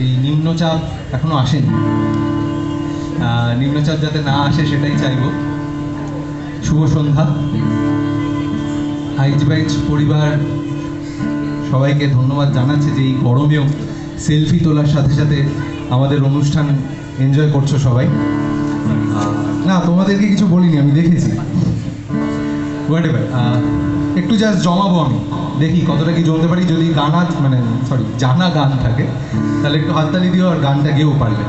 এই নিম্নচাপ এখনো আসেনি, নিম্নচাপ যাতে না আসে সেটাই চাইব। শুভ সন্ধ্যা। আইজ বাইজ পরিবার সবাইকে ধন্যবাদ জানাচ্ছে যে এই গরমেও সেলফি তোলার সাথে সাথে আমাদের অনুষ্ঠান এনজয় করছো সবাই। না, তোমাদেরকে কিছু বলিনি, আমি দেখেছি। একটু জাস্ট জমাবো, আমি দেখি কতটা কি জমতে পারি। যদি গানা জানা গান থাকে তাহলে একটু হাততালি দিও, আর গানটা গেয়েও পারবে।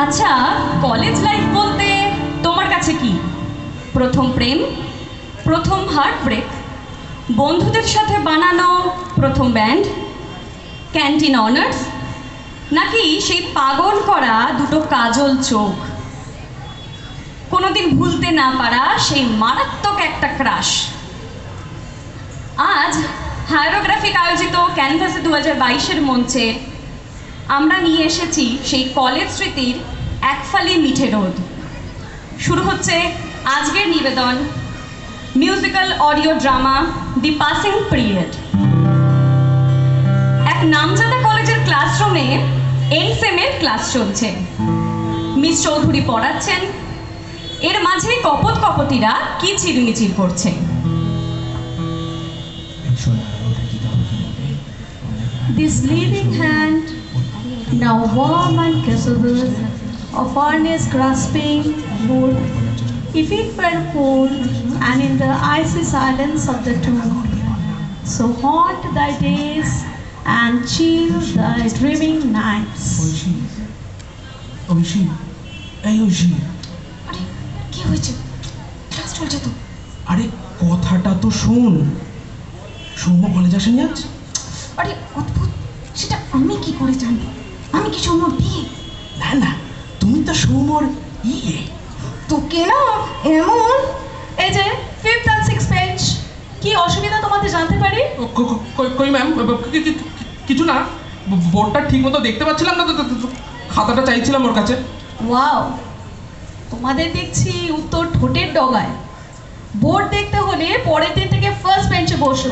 আচ্ছা, কলেজ লাইফ বলতে তোমার কাছে কি? প্রথম প্রেম, প্রথম হার্ট ব্রেক, বন্ধুদের সাথে বানানো প্রথম ব্যান্ড, ক্যান্টিন অনার্স, নাকি সেই পাগল করা দুটো কাজল চোখ, কোনোদিন ভুলতে না পারা সেই মারাত্মক একটা ক্রাশ? আজ হায়ারোগ্রাফিক আয়োজিত ক্যানভাসে 2022-এর মঞ্চে আমরা নিয়ে এসেছি সেই কলেজ স্মৃতির এক ফালি মিঠে রোদ। শুরু হচ্ছে আজকের নিবেদন, মিউজিক্যাল অডিও ড্রামা দি পাসিং পিরিয়ড। এক নামজাদা কলেজের ক্লাসরুমে এনসেমের ক্লাস চলছে। মিস চৌধুরী পড়াচ্ছেন, এর মাঝে কপট কপটিরা কি চিরমিচির করছে। This leading hand, now warm and capable of earnest grasping, would, if it were cold and in the icy silence of the tomb, so haunt thy days and chill thy dreaming nights. কি হয়েছে? Class চলছে তো। আরে কথাটা তো শোন। Soumya college আসেনি আজ? আরে অদ্ভুত, সেটা আমি কি করে জানবো? আমি কি সৌম্যর বিয়ে? না না, তুমি তো সৌম্যর তোকে না এমন, এই যে 5th and 6th বেঞ্চ, কি অসুবিধা তোমাদের জানতে পারি? কই ম্যাম, কিছু না, বোর্ডটা ঠিক মতো দেখতে পাচ্ছিলাম না তো, খাতাটা চাইছিলাম ওর কাছে। ওয়াও, তোমাদের দেখছি উত্তর ঠোঁটের ডগায়। বোর্ড দেখতে হলে পরের দিন থেকে ফার্স্ট বেঞ্চে বসো,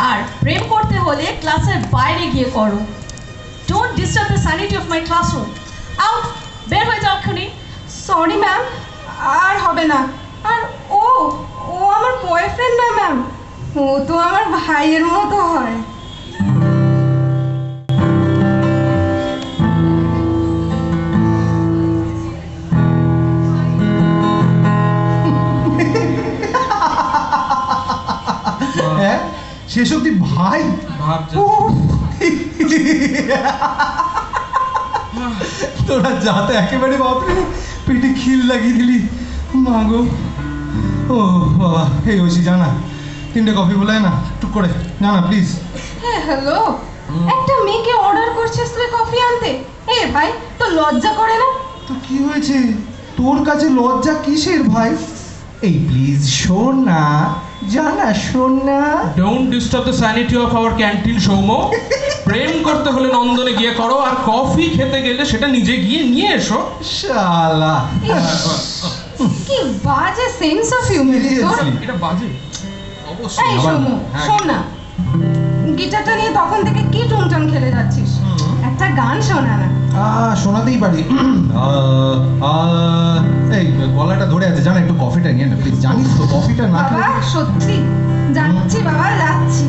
আর প্রেম করতে হলে ক্লাসের বাইরে গিয়ে করো। Don't disturb the sanity of my classroom. Out, বের হয়ে যাও এক্ষুনি। সরি ম্যাম, আর হবে না। আর ও ও আমার বয়ফ্রেন্ড না ম্যাম, ও তো আমার ভাইয়ের মতো হয়। শেষ অব্দি ভাই তোরা যাতে একেবারে বাপরে পেটে খিল লাগিয়ে দিলি মা গো। ও বাবা, এই ঐশী জানা 3টে কফি বলায় না, টুক করে জানা প্লিজ। হ্যাঁ হ্যালো, একটা মেয়েকে অর্ডার করছিস তুই কফি আনতে? এ ভাই, তো লজ্জা করে না? তো কি হয়েছে? তোর কাছে লজ্জা কিসের ভাই? এই প্লিজ শোন না, জানা শোন না। Don't disturb the sanity of our canteen সৌম। প্রেম করতে হলে নন্দনে গিয়ে করো, আর কফি খেতে গেলে সেটা নিজে গিয়ে নিয়ে এসো। শালা কি বাজে সেন্স অফ হিউমার তোর। Seriously? এটা বাজে। অবশ্যই এই আবার- সৌম্য, হ্যাঁ। শোন না, গিটারটা নিয়ে তখন থেকে কি টুনটান খেলে যাচ্ছিস? একটা গান শোনা না। শোনাতেই পারি। এই গলাটা ধরে আছে, জানা একটু কফিটা নিয়ে না প্লিজ। জানিস তো কফিটা না বাবা খেলে সত্যি যাচ্ছি বাবা, যাচ্ছি।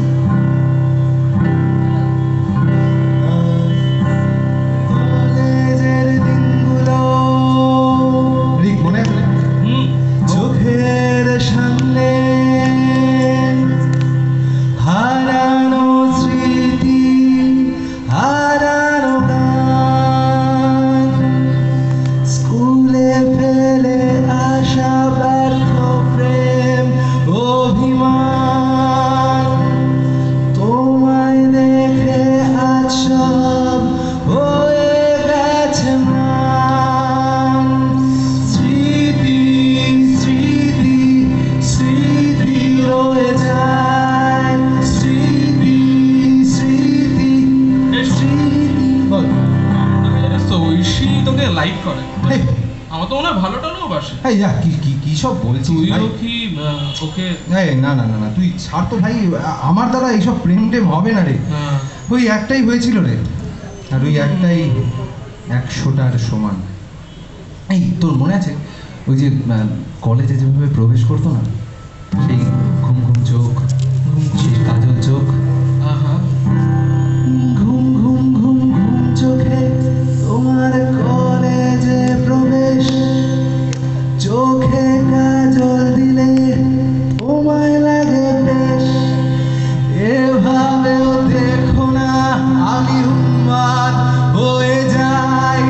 কলেজের দিনগুলো রিক মনে আছে? হুম। চোখের সামনে হারানো স্মৃতি, হারানো গান, স্কুলে ফেলে আসা ব্যর্থ প্রেম, অভিমান, তোমায় দেখে আজ সব হয়ে গেছে ম্লান। স্মৃতি স্মৃতি স্মৃতি রয়ে যায়, স্মৃতি স্মৃতি স্মৃতি। বল। তো ঐশী তোকে লাইক করে। এই, আমার তো মনে হয় ভালো টালো বাসে। এই যা, কি কি কি সব বলছিস ভাই? তুইও কি ওকে? এই, না না না না, তুই ছাড় তো ভাই। আমার দ্বারা এইসব প্রেম টেম হবে না রে। ওই একটাই হয়েছিল রে, আর ওই একটাই 100টার সমান। এই তোর মনে আছে ওই যে কলেজে যেভাবে প্রবেশ করতো না, সেই ঘুম ঘুম চোখ, সেই কাজল চোখ, ঘুম ঘুম ঘুম ঘুম চোখে তোমার কলেজে প্রবেশ, চোখে কাজল দিলে তোমায় লাগে বেশ। এভাবেও দেখো না আমি উন্মাদ হয়ে যাই,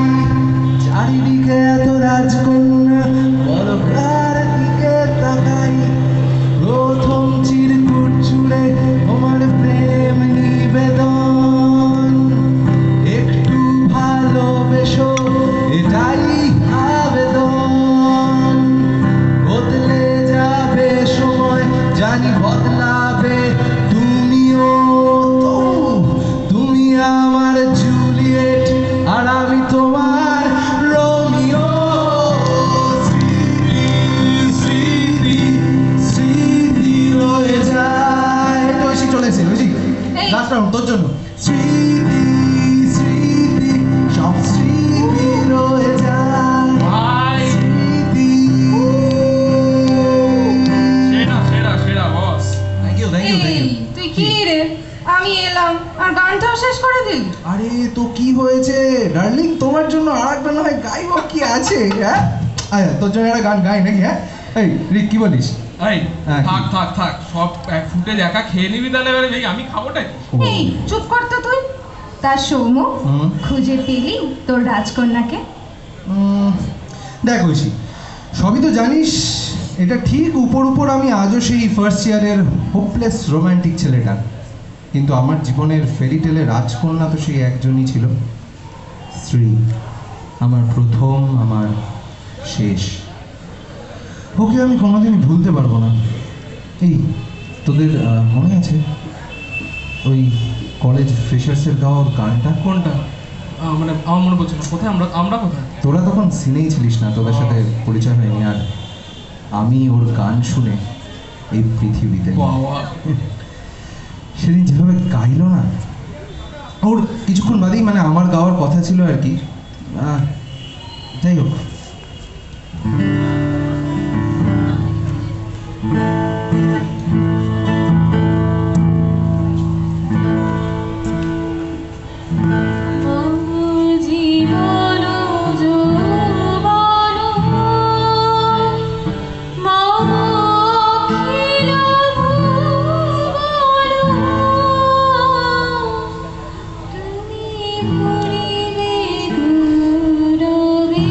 চারিদিকে এত রাজকন্যা, বলো কার দিকে তাকাই। প্রথম চিরকুট জুড়ে তোমার প্রেম নিবেদন, একটু ভালোবেসো এটাই আবেদন। বদলে যাবে সময় জানি, বদলাবে তুমিও, তুমি আমার জুলিয়েট আর আমি তোমার রোমিও। স্মৃতি স্মৃতি স্মৃতি রয়ে যায়। ঐশী চলে এসে, ঐশী এই। লাস্ট রাউন্ড তোর জন্য। স্মৃতি স্মৃতি সব স্মৃতি রয়ে যায়, ভাই স্মৃতি। সেরা সেরা সেরা boss. Thank you thank you thank এই ইউ। তুই কি রে, আমি এলাম আর গানটাও শেষ করে দিলি। আরে তো কি হয়েছে ডার্লিং, তোমার জন্য আর একটা নয় গাইব কি আছে? হ্যাঁ আচ্ছা, তোর জন্য একটা গান গাই নাকি? হ্যাঁ এই রিক কি বলিস? এই হ্যাঁ, কি? থাক থাক থাক, সব এক ফুটেজ একা খেয়ে নিবি তাহলে এবারে এই আমি খাবোটা কি? এই চুপ করতো তুই। তা সৌম্য, হুম। খুঁজে পেলি তোর রাজকন্যাকে? দেখ ঐশী, সবই তো জানিস, এটা ঠিক উপর উপর আমি আজও সেই ফার্স্ট ইয়ারের হোপলেস রোম্যান্টিক ছেলেটা, কিন্তু আমার জীবনের ফেরি টেলে রাজকন্যা তো সেই একজনই ছিল, স্ত্রী। আমার প্রথম, আমার শেষ। ওকে আমি কোনোদিনই ভুলতে পারবো না। এই তোদের মনে আছে ওই কলেজ ফ্রেশার্সের গাওয়া গানটা? কোনটা? মানে আমার মনে পড়ছে না। কোথায় আমরা আমরা কোথায়? তোরা তখন সিনেই ছিলিস না, তোদের সাথে পরিচয় হয়নি, আর আমি ওর গান শুনে এই পৃথিবীতে। বাবা, সেদিন যেভাবে গাইলো না, ওর কিছুক্ষণ বাদেই মানে আমার গাওয়ার কথা ছিল আর কি। যাই হোক, জীবন যৌবন মম অখিল ভুবন, তুমি ভরিলে গৌরবে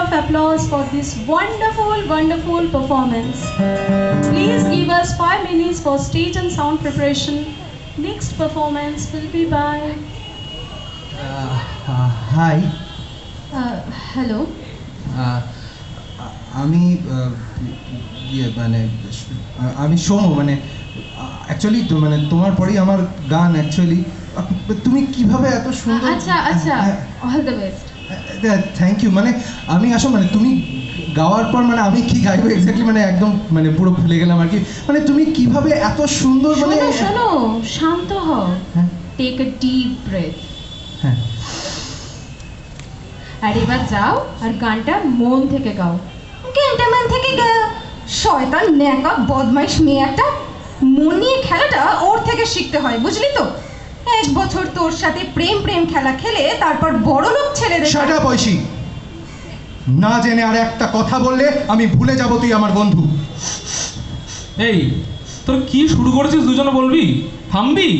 of applause for this wonderful, wonderful performance. Please give us 5 minutes for stage and sound preparation. Next performance will be by... hi Hello. আমি মানে আমি সৌম, মানে অ্যাকচুয়ালি মানে তোমার পরেই আমার গান অ্যাকচুয়ালি। তুমি কিভাবে এত সুন্দর... আচ্ছা, all the best. Thank you. মানে আমি আসলে মানে তুমি গাওয়ার পর মানে আমি কি গাইবো এক্স্যাক্টলি মানে একদম মানে পুরো ভুলে গেলাম আর কি। মানে তুমি কিভাবে এত সুন্দর মানে... শোনো, শান্ত হও। হ্যাঁ টেক আ ডিপ ব্রেথ। হ্যাঁ আর এবার যাও আর গানটা মন থেকে গাও। গেন্টাম্যান থেকে শয়তান ন্যাকা বদমাইশ মেয়ে একটা। মন নিয়ে খেলাটা ওর থেকে শিখতে হয়, বুঝলি তো? 1 বছর তোর সাথে প্রেম খেলা খেলে তারপর বড় লোক ছেলেদের... শাট আপ ঐশী, না জেনে আর একটা কথা বললে আমি ভুলে যাব তুই আমার বন্ধু। এই তোর কি শুরু করেছিস? দুজনে বলবি? থামবি?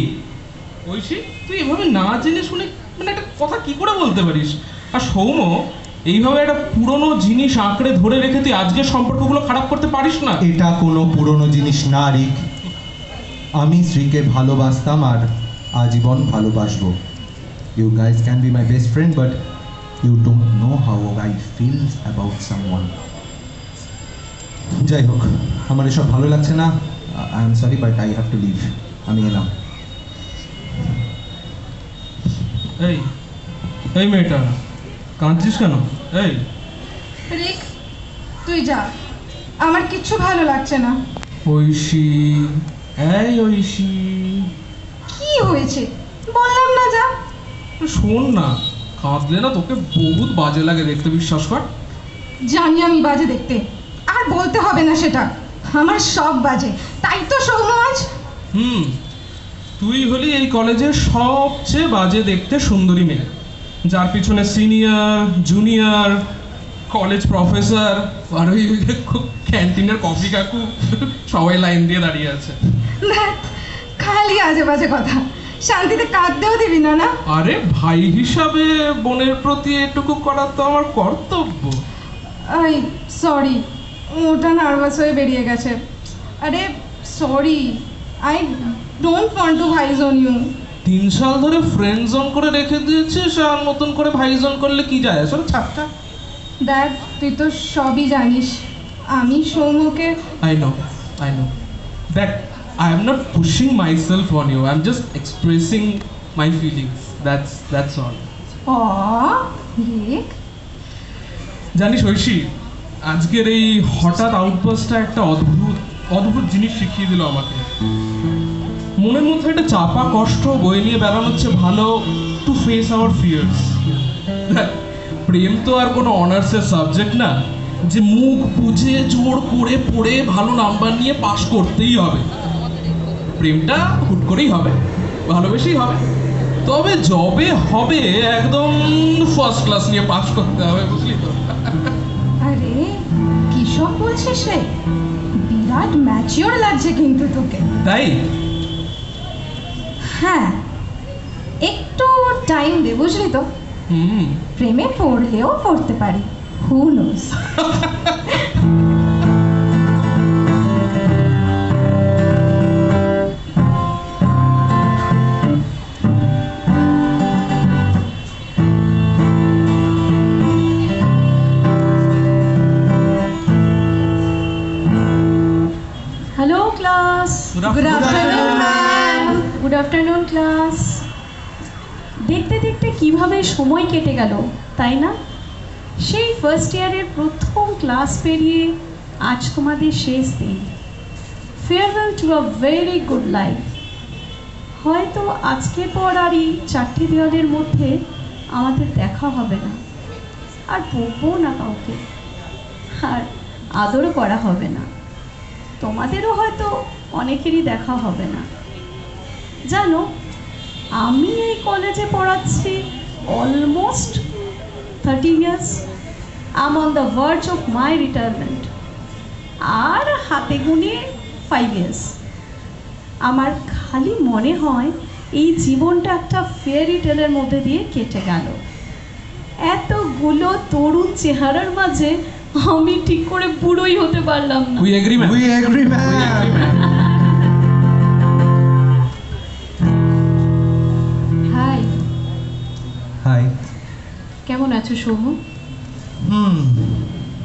ঐশী, তুই এভাবে না জেনে শুনে মানে একটা কথা কি করে বলতে পারিস? আর সৌম, এইভাবে একটা পুরনো জিনিস আঁকড়ে ধরে রেখে তুই আজকের সম্পর্কগুলো খারাপ করতে পারিস না। এটা কোনো পুরনো জিনিস না রিক। আমি শ্রীকে ভালোবাসতাম আর আজীবন ভালোবাসবো। You guys can be my best friend but you don't know how I feel about someone. যাই হোক, আমার এসব ভালো লাগছে না। I am sorry but I have to leave. আমি এলাম। এই মেয়েটা কাঁদছিস কেন? এই রিক, তুই যা, আমার কিচ্ছু ভালো লাগছে না। ঐশী, এই ঐশী, কি হয়েছে বললাম না যা। শোন না, কাঁদলে না তোকে বহুত বাজে লাগে দেখতে, বিশ্বাস কর। জানি আমি বাজে দেখতে, আর বলতে হবে না সেটা। আমার সব বাজে, তাই তো সৌম আজ... তুই হলি এই কলেজের সবচেয়ে বাজে দেখতে সুন্দরী মেয়ে, যার পিছনে সিনিয়র, জুনিয়র, কলেজ প্রফেসর আর ওই ক্যান্টিনের কফি কাকু সবাই লাইন দিয়ে দাঁড়িয়ে আছে। দেখ, খালি আজে বাজে কথা, শান্তিতে কাঁদতেও দিবি না। না আরে ভাই হিসাবে বোনের প্রতি এটুকু করা তো আমার কর্তব্য। আই সরি, ওটা নার্ভাস হয়ে বেরিয়ে গেছে। আরে sorry, I don't want to ভাইজ অন ইউ। 3 সাল ধরে ফ্রেন্ড জোন করে রেখে দিয়েছিস, আর নতুন করে ভাইজন করলে কি যায় আসলে? ছাড়টা। দেখ, তুই তো সবই জানিস, আমি সৌমকে... I know. That I am not pushing myself on you. I'm just expressing my feelings. That's all. রিক, জানিস ঐশী, আজকের এই হঠাৎ আউটবাস্টটা একটা অদ্ভুত জিনিস শিখিয়ে দিল আমাকে। মনের মধ্যে একটা চাপা কষ্ট বয়ে নিয়ে বেড়ানো হচ্ছে ভালো, টু ফেস আওয়ার ফিয়ার্স। প্রেম তো আর কোনো অনার্সের সাবজেক্ট না যে মুখ বুঝে জোর করে পড়ে ভালো নাম্বার নিয়ে পাশ করতেই হবে। প্রেমটা হুট করেই হবে, ভালোবেসেই হবে, তবে যবে হবে একদম ফার্স্ট ক্লাস নিয়ে পাস করতে হবে, বুঝলি তো? আরে কি সব বলছিস রে? বিরাট ম্যাচিওর লাগছে কিন্তু তোকে। তাই? হ্যাঁ, একটু টাইম দে, বুঝলি তো? হুম। প্রেমে পড়লেও পড়তে পারি, who knows. Hello class. Good afternoon ma'am. Good afternoon class. দেখতে দেখতে কিভাবে সময় কেটে গেল, তাই না? সেই ফার্স্ট ইয়ারের প্রথম ক্লাস পেরিয়ে আজ তোমাদের শেষ দিন। Farewell to a very good life. হয়তো আজকের পর আর এই 4টে দেওয়ালের মধ্যে আমাদের দেখা হবে না, আর পড়বও না কাউকে, আর আদরও করা হবে না। তোমাদেরও হয়তো অনেকেরই দেখা হবে না। জানো, আমি এই কলেজে পড়াচ্ছি almost 30 years. I am on the verge of my retirement. আর হাতে গুনিয়ে 5 ইয়ার্স। আমার খালি মনে হয় এই জীবনটা একটা ফেয়ারি টেলের মধ্যে দিয়ে কেটে গেল। এতগুলো তরুণ চেহারার মাঝে আমি ঠিক করে বুড়োই হতে পারলাম না। We agree ma'am. We agree, man. Hi, Hi. কেমন আছো সৌম?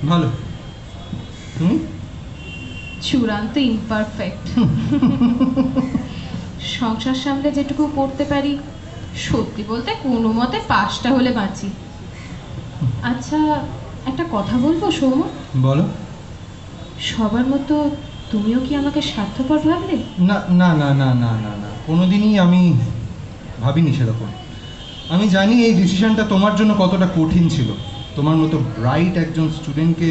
ভালো। তুমি? চূড়ান্ত ইমপারফেক্ট। সংসার সামলে যেটুকু পড়তে পারি, সত্যি বলতে কোনো মতে পাসটা হলে বাঁচি। আচ্ছা, একটা কথা বলবো সৌম? বলো। সবার মতো তুমিও কি আমাকে স্বার্থপর ভাবলে? না না না না না না না, কোনোদিনই আমি ভাবিনি সেরকম। আমি জানি এই ডিসিশনটা তোমার জন্য কতটা কঠিন ছিল। তোমার মতো ব্রাইট একজন স্টুডেন্টকে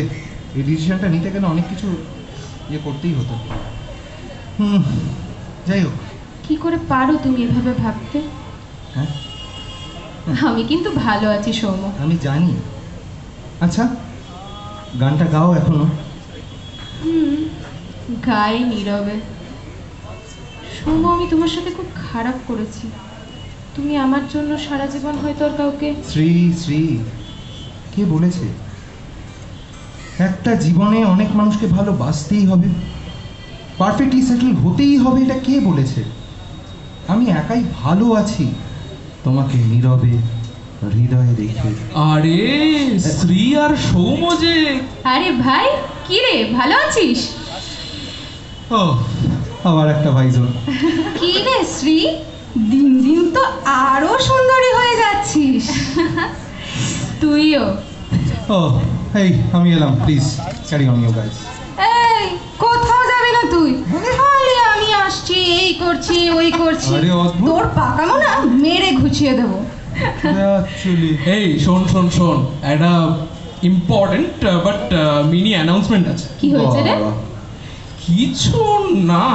এই ডিসিশনটা নিতে গেলে অনেক কিছু করতেই হতো। যাই হোক। কি করে পারো তুমি এভাবে ভাবতে? হ্যাঁ, আমি কিন্তু ভালো আছি সৌম। আমি জানি। আচ্ছা, গানটা গাও এখনো? গায়ে নীরবে। সৌম, আমি তোমার সাথে খুব খারাপ করেছি। তুমি আমার জন্য সারা জীবন হয়তো আর কাউকে। শ্রী শ্রী, কে বলেছে? একটা জীবনে অনেক মানুষকে ভালোবাসতেই হবে, পারফেক্টলি সেটেল হতেই হবে, এটা কে বলেছে? আমি একাই ভালো আছি, তোমাকে নীরবে হৃদয়ে রেখে। আরে শ্রী আর সৌম যে। আরে ভাই, কি রে, ভালো আছিস? ও, আবার একটা ভাইজন। কি রে শ্রী, দিন দিন তো আরো সুন্দরী হয়ে যাচ্ছিস। তুইও। ও, এই আমি এলাম, please carry on you guys. এই, কোথাও যাবি না তুই? খালি আমি আসছি, এই করছি, ওই করছি। আরে অদ্ভুত। তোর পাকামো না মেরে ঘুচিয়ে দেবো। অ্যাকচুয়ালি এই শোন শোন শোন, একটা ইম্পর্টেন্ট বাট মিনি অ্যানাউন্সমেন্ট আছে। কি হয়েছে রে? কিছু না,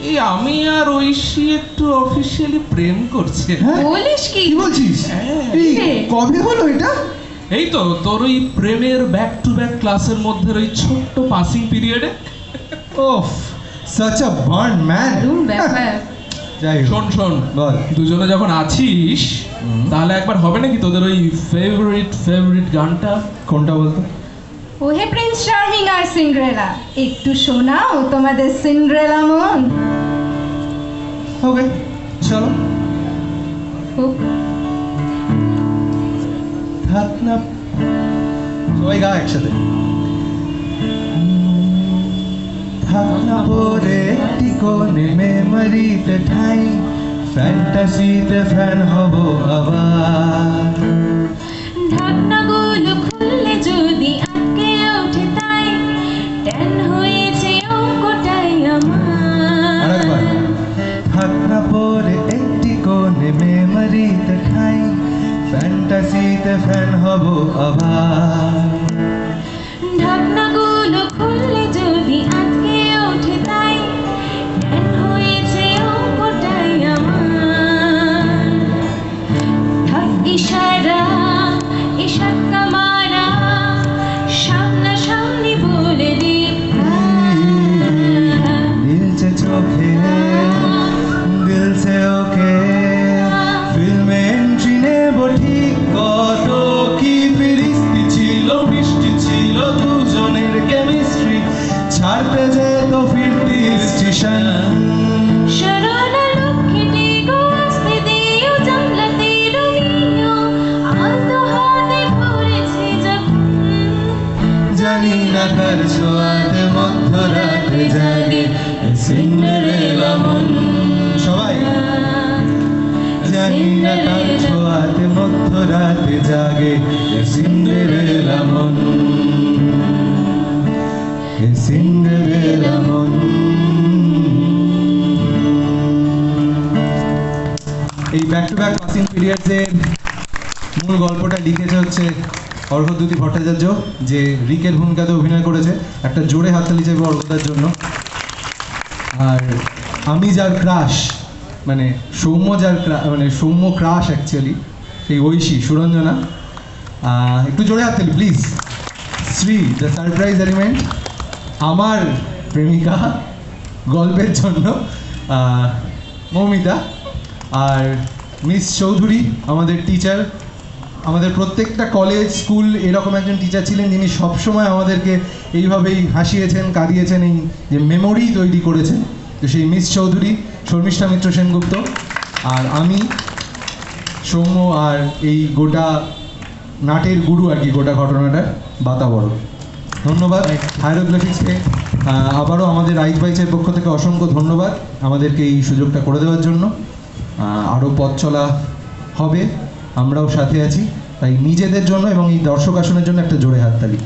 এই আমি আর ঐশী একটু অফিসিয়ালি প্রেম করছে। বলিস কি? কি বলছিস? হ্যাঁ। এই কবে হলো এটা? এই তো তোর ওই প্রেমের ব্যাক টু ব্যাক ক্লাসের মধ্যে ওই ছোট্ট পাসিং পিরিয়ডে। ওফ, such a burn man. দারুণ ব্যাপার। যাই হোক, শোন শোন, বল। দুজনে যখন আছিস তাহলে একবার হবে নাকি তোদের ওই ফেভারিট গানটা? কোনটা বলতো? ওহে প্রিন্স চার্মিং আর সিন্ড্রেলা, একটু শোনাও তোমাদের সিন্ড্রেলা মন। ওকে, চলো। হোক। থাক না, সবাই গা একসাথে। থাক না পরে একটি কোণে মেমোরিতে ঠাই, ফ্যান্টাসিতে ফ্যান হব আবার। ঢাকনাগুলো খুললে যদি আটকে ওঠে তাই ট্যান হয়েছে অঙ্কটাই আমার। আরেকবার। থাক না পরে একটি কোণে মেমোরিতে ঠাই, ফ্যান্টাসিতে ফ্যান হব আবার। ঢাকনাগুলো খুললে যদি আটকে ওঠে তাই ট্যান হয়েছে অঙ্কটাই আমার। থাক ইশারা, ইশাক্কা মারা, সামনাসামনি বলে দিই নীলচে চোখে দিল সে ওকে, ফিল্মে এন্ট্রি নেব ঠিক। কত কি ফিরিস্তি ছিল, বৃষ্টি ছিল দুজনের কেমিস্ট্রি, ছাড়তে যেত ফিরতি স্টেশন। সরলা লক্ষ্মীটি গোস্তে দিও জানলাতে রঙিও আলতো হাতে ধরেছে যখন। জানি না কার ছোঁয়াতে মধ্যরাতে জাগে সিন্ডারেলা মন। সবাই জানি না কার ছোঁয়াতে মধ্যরাতে জাগে সিন্ডারেলা মন, সিন্ডারেলা মন। এই ব্যাক টু ব্যাক পাসিং পিরিয়ডসের মূল গল্পটা লিখেছে হচ্ছে অর্ঘ্যদ্যুতি ভট্টাচার্য, যে রিকের ভূমিকাতে অভিনয় করেছে। একটা জোরে হাততালি চাইবে অর্ঘ্যদার জন্য। আর আমি যার ক্রাশ, মানে সৌম্য যার মানে সৌম্য ক্রাশ অ্যাকচুয়ালি, সেই ঐশী সুরঞ্জনা। একটু জোরে হাততালি please. Shri the surprise element, আমার প্রেমিকা গল্পের জন্য মৌমিতা। আর মিস চৌধুরী আমাদের টিচার, আমাদের প্রত্যেকটা কলেজ স্কুল এরকম একজন টিচার ছিলেন যিনি সবসময় আমাদেরকে এইভাবেই হাসিয়েছেন, কাঁদিয়েছেন, এই যে মেমোরি তৈরি করেছেন। তো সেই মিস চৌধুরী, শর্মিষ্ঠা মিত্র সেনগুপ্ত আর আমি, সৌম্য, আর এই গোটা নাটের গুরু আর কি, গোটা ঘটনাটার বাতাবর। ধন্যবাদ হায়ারোগ্রাফিক্সকে। আবারও আমাদের রাইট বাইচের পক্ষ থেকে অসংখ্য ধন্যবাদ আমাদেরকে এই সুযোগটা করে দেওয়ার জন্য। আরও পথ চলা হবে, আমরাও সাথে আছি। তাই নিজেদের জন্য এবং এই দর্শক আসনের জন্য একটা জোরে হাততালি।